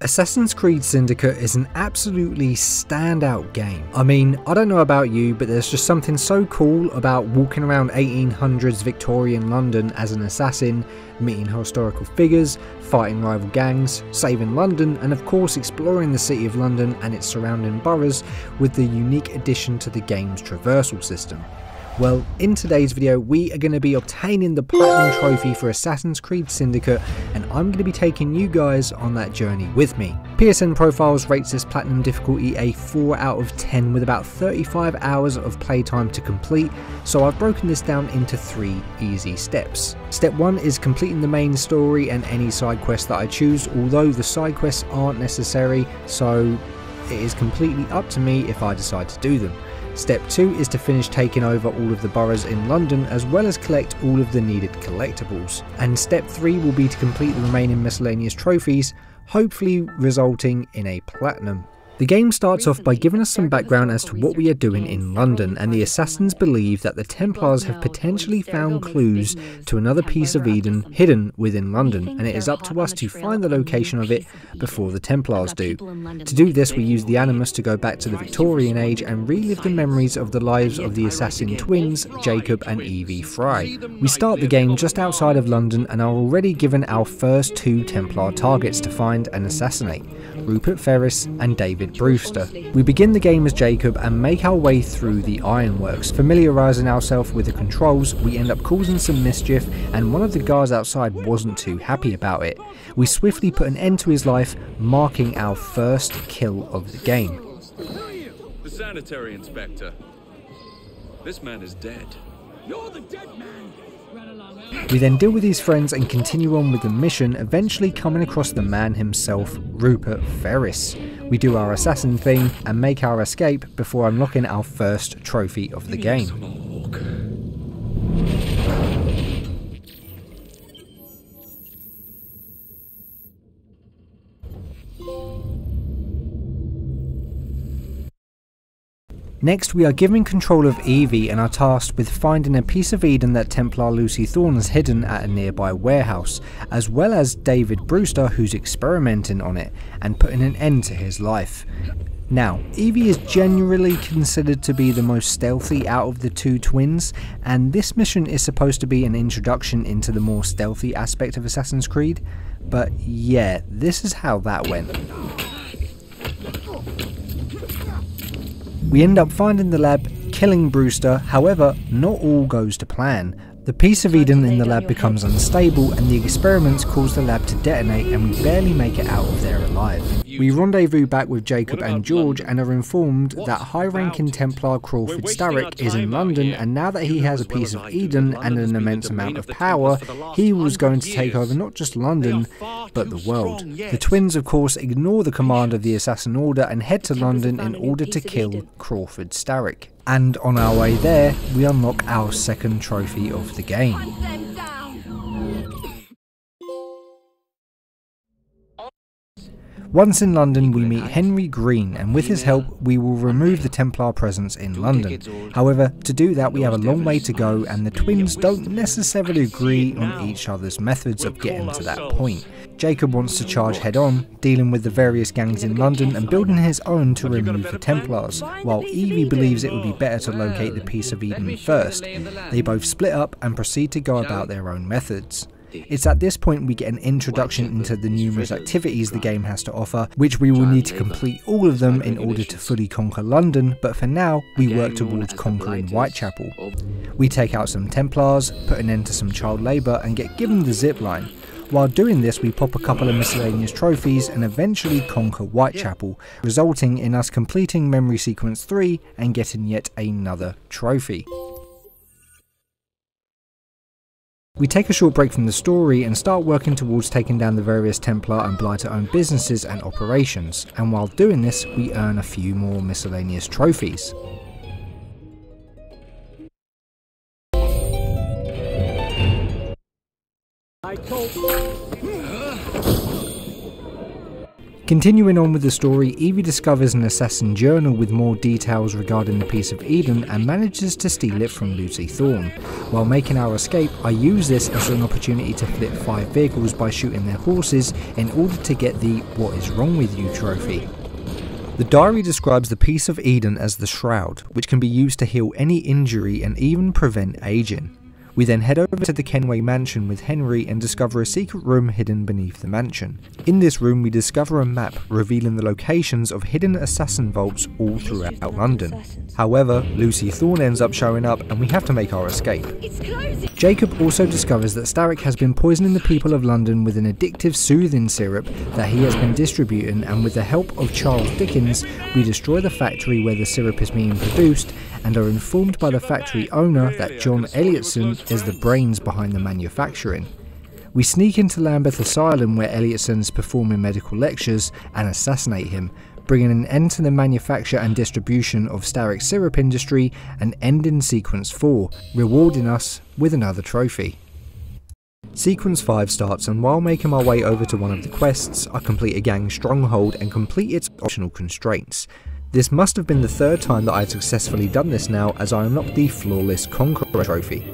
Assassin's Creed Syndicate is an absolutely standout game. I mean, I don't know about you, but there's just something so cool about walking around 1800s Victorian London as an assassin, meeting historical figures, fighting rival gangs, saving London, and of course exploring the city of London and its surrounding boroughs with the unique addition to the game's traversal system. Well, in today's video we are going to be obtaining the Platinum Trophy for Assassin's Creed Syndicate, and I'm going to be taking you guys on that journey with me. PSN Profiles rates this Platinum difficulty a 4 out of 10 with about 35 hours of playtime to complete, so I've broken this down into 3 easy steps. Step 1 is completing the main story and any side quests that I choose, although the side quests aren't necessary, so it is completely up to me if I decide to do them. Step 2 is to finish taking over all of the boroughs in London as well as collect all of the needed collectibles. And step 3 will be to complete the remaining miscellaneous trophies, hopefully resulting in a platinum. The game starts off by giving us some background as to what we are doing in London, and the assassins believe that the Templars have potentially found clues to another piece of Eden hidden within London, and it is up to us to find the location of it before the Templars do. To do this, we use the Animus to go back to the Victorian age and relive the memories of the lives of the assassin twins, Jacob and Evie Fry. We start the game just outside of London and are already given our first 2 Templar targets to find and assassinate: Rupert Ferris and David Brewster. We begin the game as Jacob and make our way through the ironworks. Familiarising ourselves with the controls, we end up causing some mischief, and one of the guards outside wasn't too happy about it. We swiftly put an end to his life, marking our first kill of the game. Who are you? The sanitary inspector. This man is dead. You're the dead man! We then deal with his friends and continue on with the mission, eventually coming across the man himself, Rupert Ferris. We do our assassin thing and make our escape before unlocking our first trophy of the game. Next, we are given control of Evie and are tasked with finding a piece of Eden that Templar Lucy Thorne has hidden at a nearby warehouse, as well as David Brewster, who's experimenting on it and putting an end to his life. Now, Evie is generally considered to be the most stealthy out of the 2 twins, and this mission is supposed to be an introduction into the more stealthy aspect of Assassin's Creed, but yeah, this is how that went. We end up finding the lab, killing Brewster, however, not all goes to plan. The piece of Eden in the lab becomes unstable and the experiments cause the lab to detonate, and we barely make it out of there alive. We rendezvous back with Jacob and George and are informed that high-ranking Templar Crawford Starrick is in London, and now that he has a piece of Eden and an immense amount of power, he was going to take over not just London, but the world. The twins of course ignore the command of the Assassin Order and head to London in order to kill Crawford Starrick. And on our way there, we unlock our second trophy of the game. Once in London, we meet Henry Green, and with his help we will remove the Templar presence in London. However, to do that we have a long way to go, and the twins don't necessarily agree on each other's methods of getting to that point. Jacob wants to charge head on, dealing with the various gangs in London and building his own to remove the Templars, while Evie believes it would be better to locate the piece of Eden first. They both split up and proceed to go about their own methods. It's at this point we get an introduction into the numerous activities the game has to offer, which we will need to complete all of them in order to fully conquer London, but for now we work towards conquering Whitechapel. We take out some Templars, put an end to some child labour and get given the zipline. While doing this we pop a couple of miscellaneous trophies and eventually conquer Whitechapel, resulting in us completing Memory Sequence 3 and getting yet another trophy. We take a short break from the story and start working towards taking down the various Templar and Blighter-owned businesses and operations, and while doing this we earn a few more miscellaneous trophies. Continuing on with the story, Evie discovers an assassin journal with more details regarding the Piece of Eden and manages to steal it from Lucy Thorne. While making our escape, I use this as an opportunity to flip 5 vehicles by shooting their horses in order to get the "What is wrong with you" trophy. The diary describes the Piece of Eden as the Shroud, which can be used to heal any injury and even prevent aging. We then head over to the Kenway mansion with Henry and discover a secret room hidden beneath the mansion. In this room we discover a map revealing the locations of hidden assassin vaults all throughout London. However, Lucy Thorne ends up showing up and we have to make our escape. Jacob also discovers that Starrick has been poisoning the people of London with an addictive soothing syrup that he has been distributing, and with the help of Charles Dickens we destroy the factory where the syrup is being produced and are informed by the factory owner that John Elliotson is the brains behind the manufacturing. We sneak into Lambeth Asylum where Elliotson is performing medical lectures and assassinate him, bringing an end to the manufacture and distribution of Starrick's syrup industry and ending Sequence 4, rewarding us with another trophy. Sequence 5 starts, and while making my way over to one of the quests, I complete a gang stronghold and complete its optional constraints. This must have been the 3rd time that I had successfully done this now, as I unlocked the Flawless Conqueror trophy.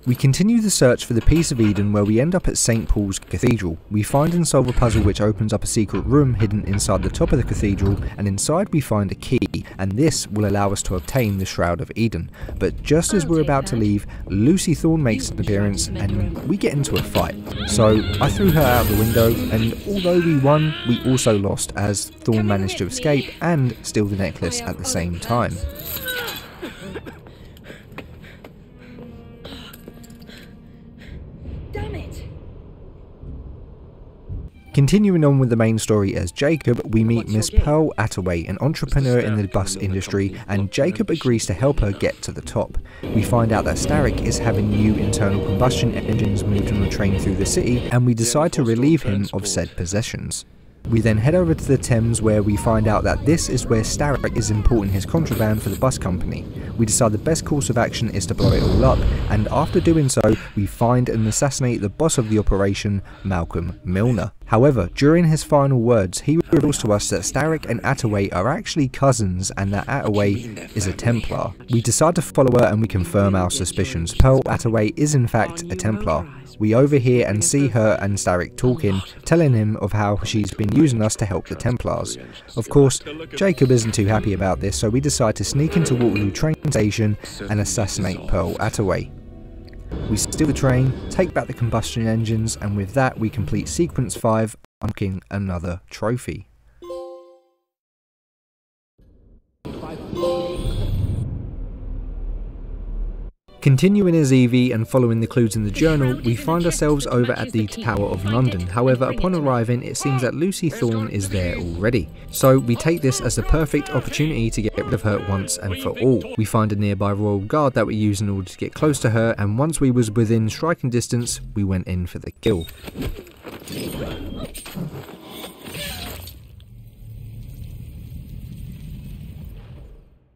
We continue the search for the Piece of Eden where we end up at St. Paul's Cathedral. We find and solve a puzzle which opens up a secret room hidden inside the top of the cathedral, and inside we find a key, and this will allow us to obtain the Shroud of Eden. But just as we're about to leave, Lucy Thorne makes an appearance and we get into a fight. So I threw her out the window, and although we won, we also lost as Thorne managed to escape and steal the necklace at the same time. Continuing on with the main story as Jacob, we meet Miss Pearl Attaway, an entrepreneur in the bus industry, and Jacob agrees to help her get to the top. We find out that Starrick is having new internal combustion engines moved on a train through the city, and we decide to relieve him of said possessions. We then head over to the Thames where we find out that this is where Starrick is importing his contraband for the bus company. We decide the best course of action is to blow it all up, and after doing so we find and assassinate the boss of the operation, Malcolm Milner. However, during his final words he reveals to us that Starrick and Attaway are actually cousins and that Attaway is a Templar. We decide to follow her and we confirm our suspicions. Pearl Attaway is in fact a Templar. We overhear and see her and Starrick talking, telling him of how she's been using us to help the Templars. Of course, Jacob isn't too happy about this, so we decide to sneak into Waterloo train station and assassinate Pearl Attaway. We steal the train, take back the combustion engines, and with that we complete Sequence 5, unlocking another trophy. Continuing as Evie and following the clues in the journal, we find ourselves over at the Tower of London. However, upon arriving, it seems that Lucy Thorne is there already. So we take this as the perfect opportunity to get rid of her once and for all. We find a nearby royal guard that we use in order to get close to her, and once we was within striking distance, we went in for the kill.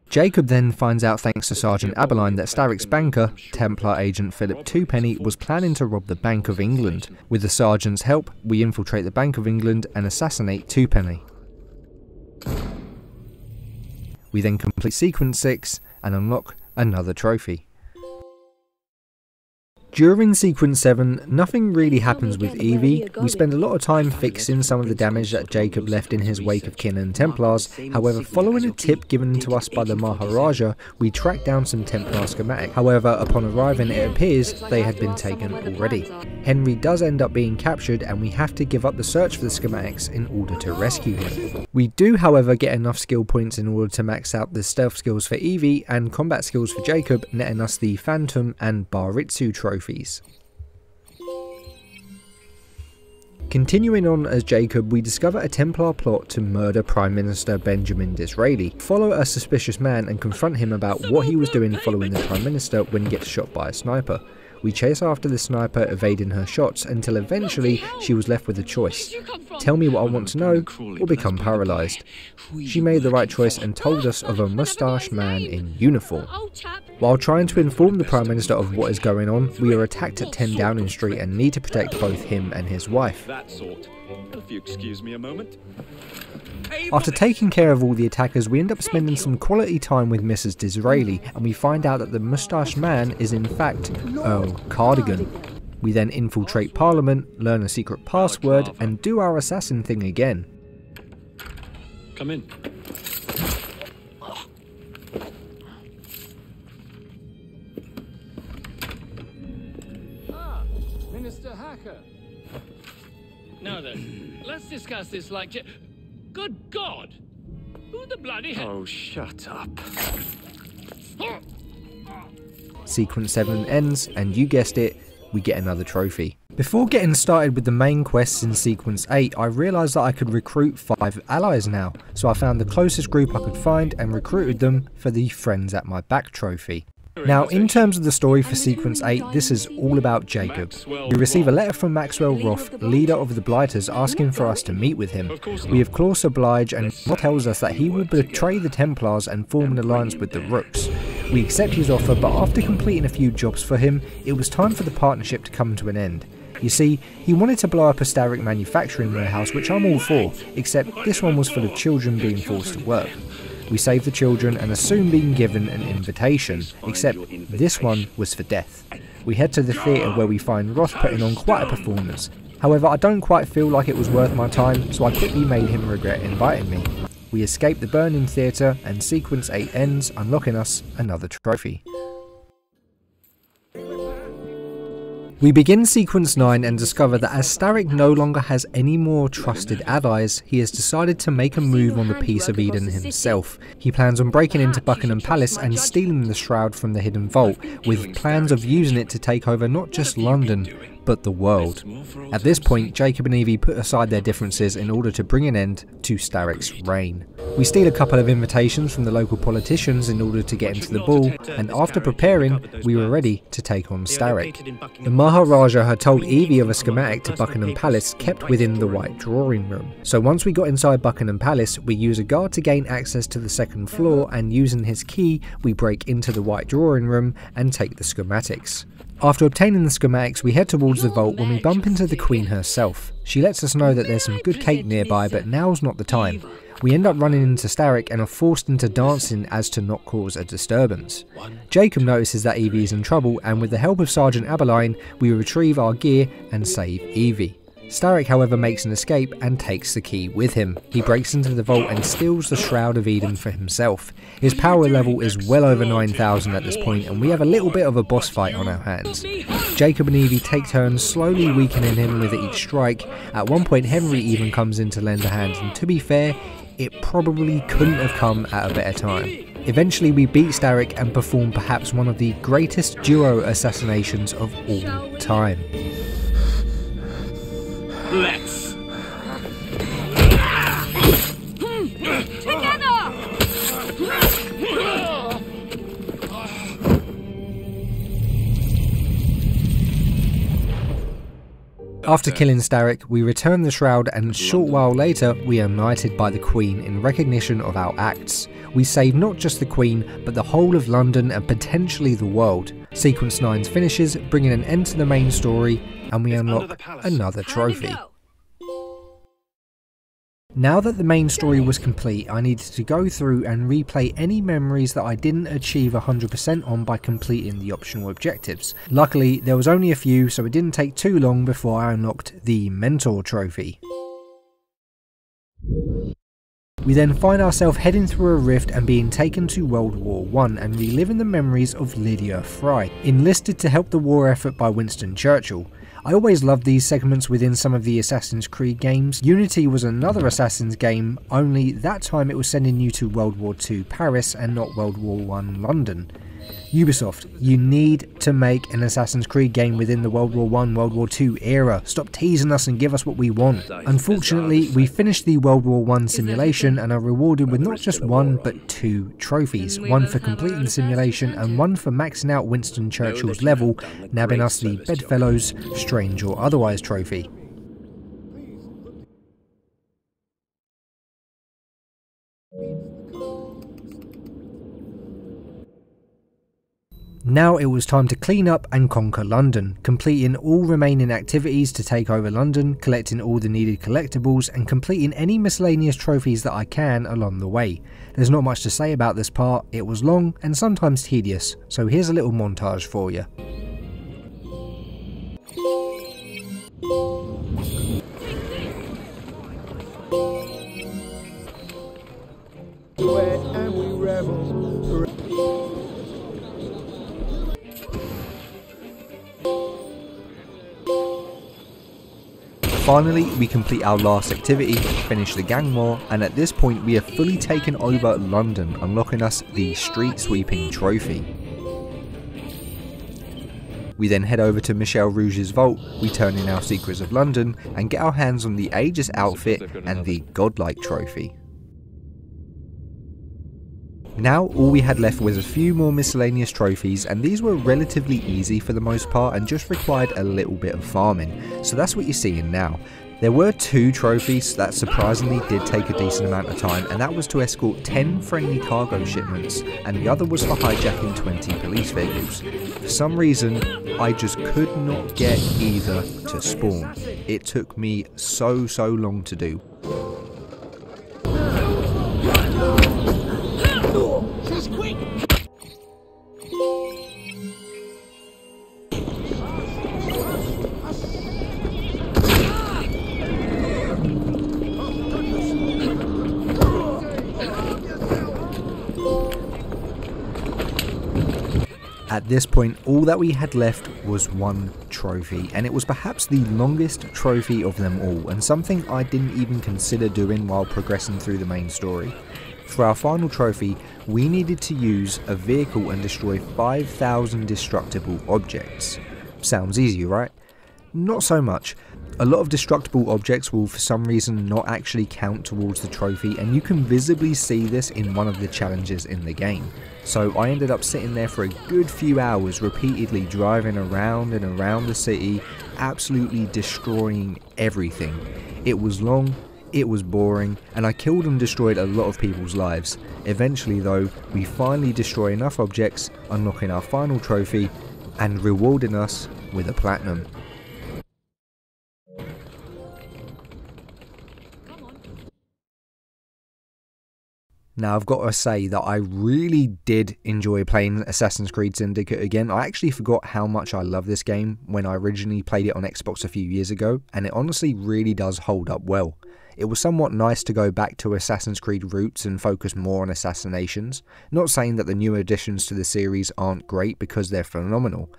Jacob then finds out thanks to Sergeant Aberline that Starrick's banker, Templar agent Philip Twopenny, was planning to rob the Bank of England. With the sergeant's help, we infiltrate the Bank of England and assassinate Twopenny. We then complete Sequence 6 and unlock another trophy. During Sequence 7, nothing really happens with Evie. We spend a lot of time fixing some of the damage that Jacob left in his wake of kin and Templars. However, following a tip given to us by the Maharaja, we track down some Templar schematics. However, upon arriving, it appears they had been taken already. Henry does end up being captured and we have to give up the search for the schematics in order to rescue him. We do, however, get enough skill points in order to max out the stealth skills for Evie and combat skills for Jacob, netting us the Phantom and Baritsu trophies. Continuing on as Jacob, we discover a Templar plot to murder Prime Minister Benjamin Disraeli, follow a suspicious man and confront him about what he was doing following the Prime Minister when he gets shot by a sniper. We chase after the sniper, evading her shots until eventually she was left with a choice. Tell me what I want to know or become paralysed. She made the right choice and told us of a mustached man in uniform. While trying to inform the Prime Minister of what is going on, we are attacked at 10 Downing Street and need to protect both him and his wife. That sort. If you excuse me a moment. After taking care of all the attackers, we end up spending some quality time with Mrs. Disraeli, and we find out that the mustached man is in fact Earl Cardigan. We then infiltrate Parliament, learn a secret password, and do our assassin thing again. Come in. Minister Hacker. Now then, let's discuss this like... Good God! Who the bloody hell? Oh, shut up. Sequence 7 ends, and you guessed it, we get another trophy. Before getting started with the main quests in Sequence 8, I realised that I could recruit 5 allies now, so I found the closest group I could find and recruited them for the Friends at My Back trophy. Now, in terms of the story for Sequence 8, this is all about Jacob. We receive a letter from Maxwell Roth, leader of the Blighters, asking for us to meet with him. We of course oblige, and Roth tells us that he will betray the Templars and form an alliance with the Rooks. We accept his offer, but after completing a few jobs for him, it was time for the partnership to come to an end. You see, he wanted to blow up a Starrick manufacturing warehouse, which I'm all for, except this one was full of children being forced to work. We save the children and are soon being given an invitation, except this one was for death. We head to the theatre where we find Roth putting on quite a performance. However, I don't quite feel like it was worth my time, so I quickly made him regret inviting me. We escape the burning theatre and Sequence 8 ends, unlocking us another trophy. We begin Sequence 9 and discover that as Starrick no longer has any more trusted allies, he has decided to make a move on the Piece of Eden himself. He plans on breaking into Buckingham Palace and stealing the shroud from the hidden vault, with plans of using it to take over not just London, but the world. At this point, Jacob and Evie put aside their differences in order to bring an end to Starrick's reign. We steal a couple of invitations from the local politicians in order to get into the ball, and after preparing, we were ready to take on Starrick. The Maharaja had told Evie of a schematic to Buckingham Palace kept within the White Drawing Room. So once we got inside Buckingham Palace, we use a guard to gain access to the second floor, and using his key, we break into the White Drawing Room and take the schematics. After obtaining the schematics, we head towards the vault when we bump into the Queen herself. She lets us know that there's some good cake nearby, but now's not the time. We end up running into Starrick and are forced into dancing as to not cause a disturbance. Jacob notices that Evie is in trouble, and with the help of Sergeant Aberline, we retrieve our gear and save Evie. Starrick, however, makes an escape and takes the key with him. He breaks into the vault and steals the Shroud of Eden for himself. His power level is well over 9,000 at this point, and we have a little bit of a boss fight on our hands. Jacob and Evie take turns slowly weakening him with each strike. At one point, Henry even comes in to lend a hand, and to be fair, it probably couldn't have come at a better time. Eventually we beat Starrick and perform perhaps one of the greatest duo assassinations of all time. Let's. After killing Starrick, we return the shroud, and a short while later we are knighted by the Queen in recognition of our acts. We save not just the Queen, but the whole of London and potentially the world. Sequence 9 finishes, bringing an end to the main story, and we unlock another trophy. Now that the main story was complete, I needed to go through and replay any memories that I didn't achieve 100% on by completing the optional objectives. Luckily, there was only a few, so it didn't take too long before I unlocked the Mentor trophy. We then find ourselves heading through a rift and being taken to World War I and reliving the memories of Lydia Fry, enlisted to help the war effort by Winston Churchill. I always loved these segments within some of the Assassin's Creed games. Unity was another Assassin's game, only that time it was sending you to World War II Paris and not World War I London. Ubisoft, you need to make an Assassin's Creed game within the World War I, World War II era. Stop teasing us and give us what we want. Unfortunately, we finished the World War I simulation and are rewarded with not just one but 2 trophies. One for completing the simulation and one for maxing out Winston Churchill's level, nabbing us the Bedfellows, Strange or Otherwise trophy. Now it was time to clean up and conquer London, completing all remaining activities to take over London, collecting all the needed collectibles and completing any miscellaneous trophies that I can along the way. There's not much to say about this part, it was long and sometimes tedious, so here's a little montage for you. Finally, we complete our last activity, finish the gang war, and at this point we have fully taken over London, unlocking us the street sweeping trophy. We then head over to Michel Rouge's vault, we turn in our Secrets of London, and get our hands on the Aegis outfit and the Godlike trophy. Now all we had left was a few more miscellaneous trophies, and these were relatively easy for the most part and just required a little bit of farming, so that's what you're seeing now. There were 2 trophies that surprisingly did take a decent amount of time, and that was to escort 10 friendly cargo shipments, and the other was for hijacking 20 police vehicles. For some reason, I just could not get either to spawn. It took me so long to do. At this point, all that we had left was 1 trophy, and it was perhaps the longest trophy of them all, and something I didn't even consider doing while progressing through the main story. For our final trophy, we needed to use a vehicle and destroy 5,000 destructible objects. Sounds easy, right? Not so much. A lot of destructible objects will for some reason not actually count towards the trophy, and you can visibly see this in one of the challenges in the game. So I ended up sitting there for a good few hours repeatedly driving around and around the city, absolutely destroying everything. It was long, it was boring, and I killed and destroyed a lot of people's lives. Eventually though, we finally destroy enough objects, unlocking our final trophy and rewarding us with a platinum. Now I've got to say that I really did enjoy playing Assassin's Creed Syndicate again. I actually forgot how much I love this game when I originally played it on Xbox a few years ago, and it honestly really does hold up well. It was somewhat nice to go back to Assassin's Creed roots and focus more on assassinations. Not saying that the new additions to the series aren't great, because they're phenomenal.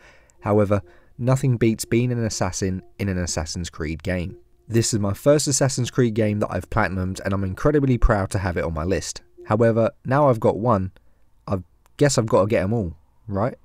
However, nothing beats being an assassin in an Assassin's Creed game. This is my first Assassin's Creed game that I've platinumed, and I'm incredibly proud to have it on my list. However, now I've got one, I guess I've got to get them all, right?